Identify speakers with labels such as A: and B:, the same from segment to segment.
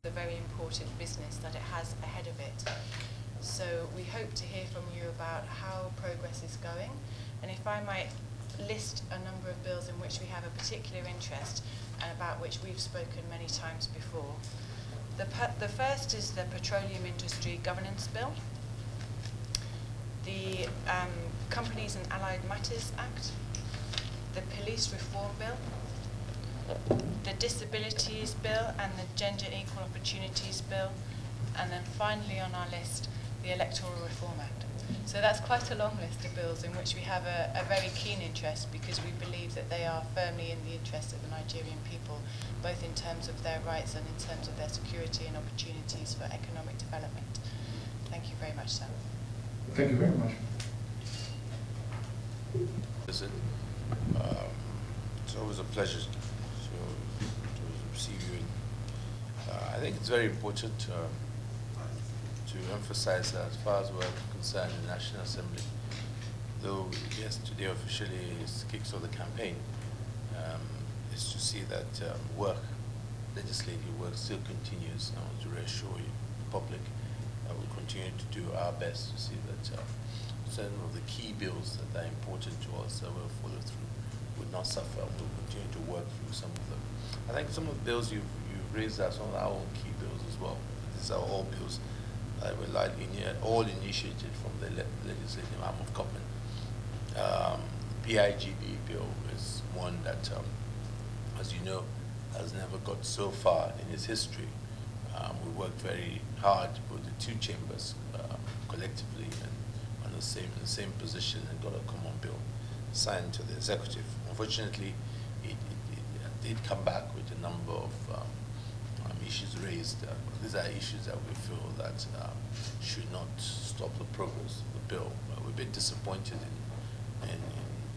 A: the very important business that it has ahead of it. So we hope to hear from you about how progress is going, and if I might list a number of bills in which we have a particular interest and about which we've spoken many times before. The first is the Petroleum Industry Governance Bill, the Companies and Allied Matters Act, the Police Reform Bill, the Disabilities Bill and the Gender Equal Opportunities Bill, and then finally on our list, the Electoral Reform Act. So that's quite a long list of bills in which we have a very keen interest, because we believe that they are firmly in the interest of the Nigerian people, both in terms of their rights and in terms of their security and opportunities for economic development. Thank you very much, sir.
B: Thank you very much.
C: It's always a pleasure to receive you. I think it's very important to emphasize that as far as we're concerned in the National Assembly, though yes, today officially kicks off the campaign, is to see that legislative work still continues. I want to reassure you, the public, we'll continue to do our best to see that certain of the key bills that are important to us that will follow through would not suffer. We'll continue to work through some of them. I think some of the bills you've raised are some of our own key bills as well. These are all bills that were all initiated from the legislative arm of government. PIGB bill is one that, as you know, has never got so far in its history. We worked very hard with the two chambers collectively and on the same position, and got a common bill signed to the executive. Unfortunately, it did come back with a number of issues raised. These are issues that we feel that should not stop the progress of the bill. We're a bit disappointed in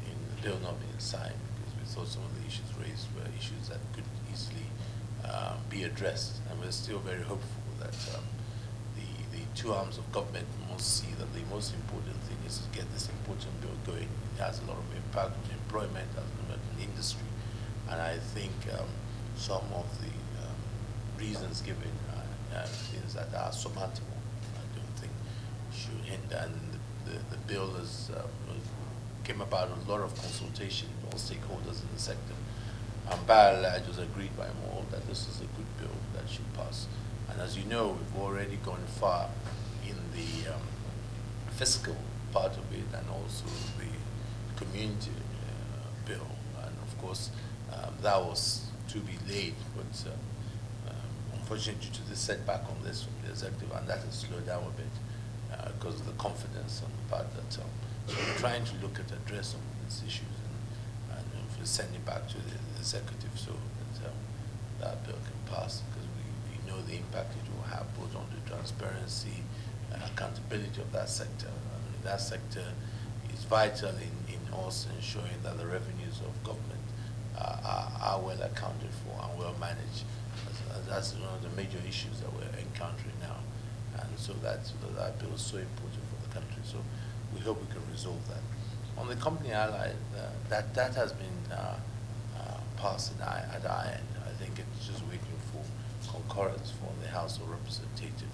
C: the bill not being signed, because we thought some of the issues raised were issues that could easily be addressed, and we're still very hopeful that the two arms of government must see that the most important thing is to get this important bill going. It has a lot of impact on employment, has an impact on industry, and I think some of the reasons given things that are surmountable, I don't think should hinder. And the bill came about a lot of consultation with all stakeholders in the sector. And by and large, it was agreed by all that this is a good bill that should pass. And as you know, we've already gone far in the fiscal part of it, and also the community bill. And of course, that was to be laid, but unfortunately, due to the setback on this from the executive, and that has slowed down a bit because of the confidence on the part that. So we're trying to look at address some of these issues and send it back to the executive so that that bill can pass, because we know the impact it will have both on the transparency and accountability of that sector. I mean, that sector is vital in also ensuring that the revenues of government are well accounted for and well managed. That's one of the major issues that we're encountering now, and so that bill is so important for the country. So we hope we can resolve that. On the company allied, that has been passed at our end. I think it's just waiting for concurrence from the House of Representatives.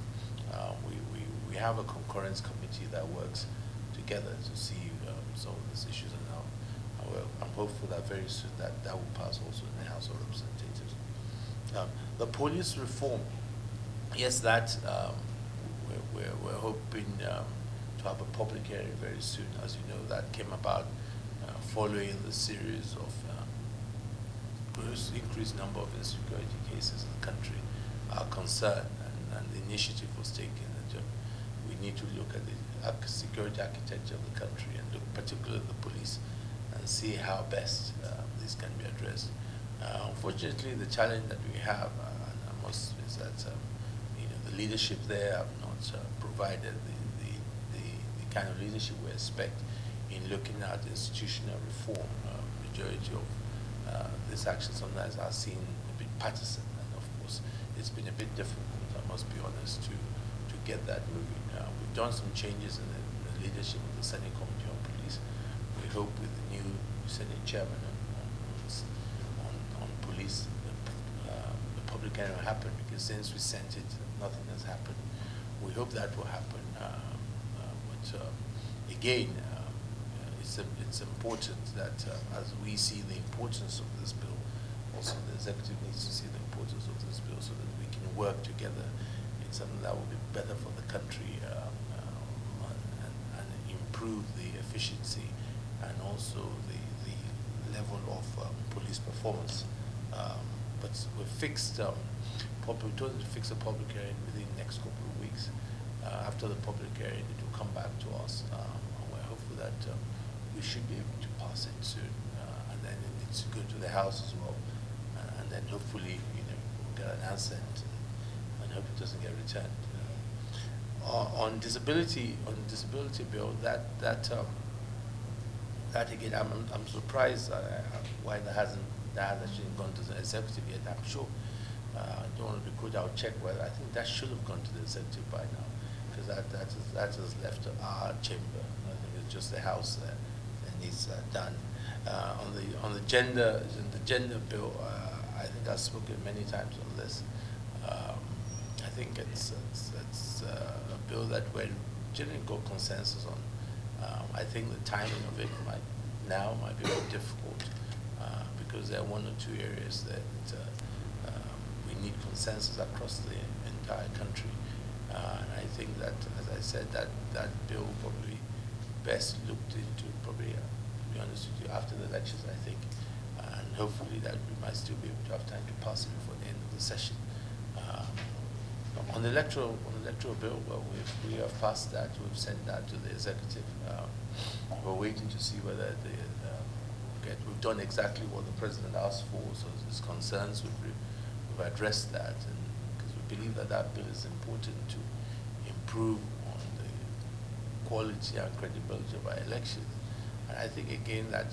C: We have a concurrence committee that works together to see some of these issues, and I'm hopeful that very soon that will pass also in the House of Representatives. The police reform, yes, that we're hoping to have a public hearing very soon. As you know, that came about following the series of increased number of insecurity cases in the country are concerned, and the initiative was taken that we need to look at the security architecture of the country and look particularly at the police and see how best this can be addressed. Unfortunately, the challenge that we have is that the leadership there have not provided the kind of leadership we expect in looking at institutional reform. Majority of this action sometimes are seen a bit partisan, and of course it's been a bit difficult, I must be honest, to get that moving. We've done some changes in the leadership of the Senate Committee on Police. We hope with the new Senate Chairman on police, the public going to happen, because since we sent it, nothing has happened. We hope that will happen. But again, it's important that as we see the importance of this bill, also the executive needs to see the importance of this bill so that we can work together. It's something that will be better for the country and improve the efficiency and also the level of police performance. But we've fixed, we told them to fix a public hearing within the next couple of weeks. After the public hearing, it will come back to us. And we're hopeful that we should be able to pass it soon. And then it needs to go to the House as well. And then hopefully, we'll get an answer and hope it doesn't get returned. On disability bill, that again, I'm surprised why that hasn't actually gone to the executive yet. I'm sure. I don't want to be crude. I'll check whether I think that should have gone to the executive by now, because that is left to our chamber. I think it's just the House that needs done. On the gender bill, I think I've spoken many times on this. I think it's a bill that we generally got consensus on. I think the timing of it might be very difficult because there are one or two areas that we need consensus across the entire country. And I think that, as I said, that bill probably best looked into, probably, to be honest with you, after the elections, I think. And hopefully that we might still be able to have time to pass it before the end of the session. On the electoral bill, well, we have passed that. We've sent that to the executive. We're waiting to see whether we've done exactly what the president asked for. So his concerns, we've addressed that, and because we believe that bill is important to improve on the quality and credibility of our elections. And I think again that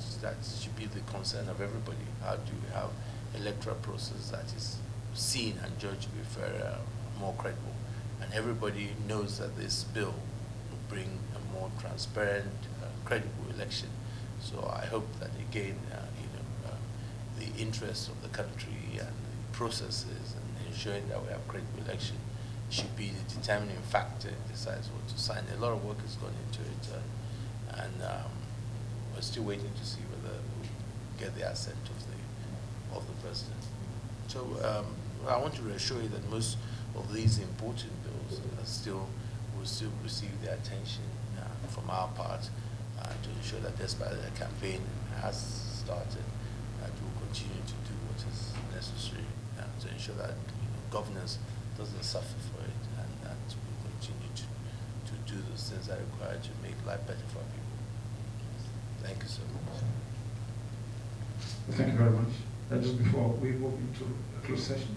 C: should be the concern of everybody. How do we have electoral process that is seen and judged to be fairer, more credible? And everybody knows that this bill will bring a more transparent, credible election. So I hope that again, the interests of the country and the processes and ensuring that we have credible election should be the determining factor in decides what to sign. A lot of work has gone into it, and we're still waiting to see whether we'll get the assent of the president. So I want to reassure you that most of these important bills will still receive the attention from our part to ensure that despite the campaign has started, that we'll continue to do what is necessary to ensure that governance doesn't suffer for it, and that we'll continue to do those things that are required to make life better for our people. Thank you so much.
B: Thank you very much. Just before we move into a closed session.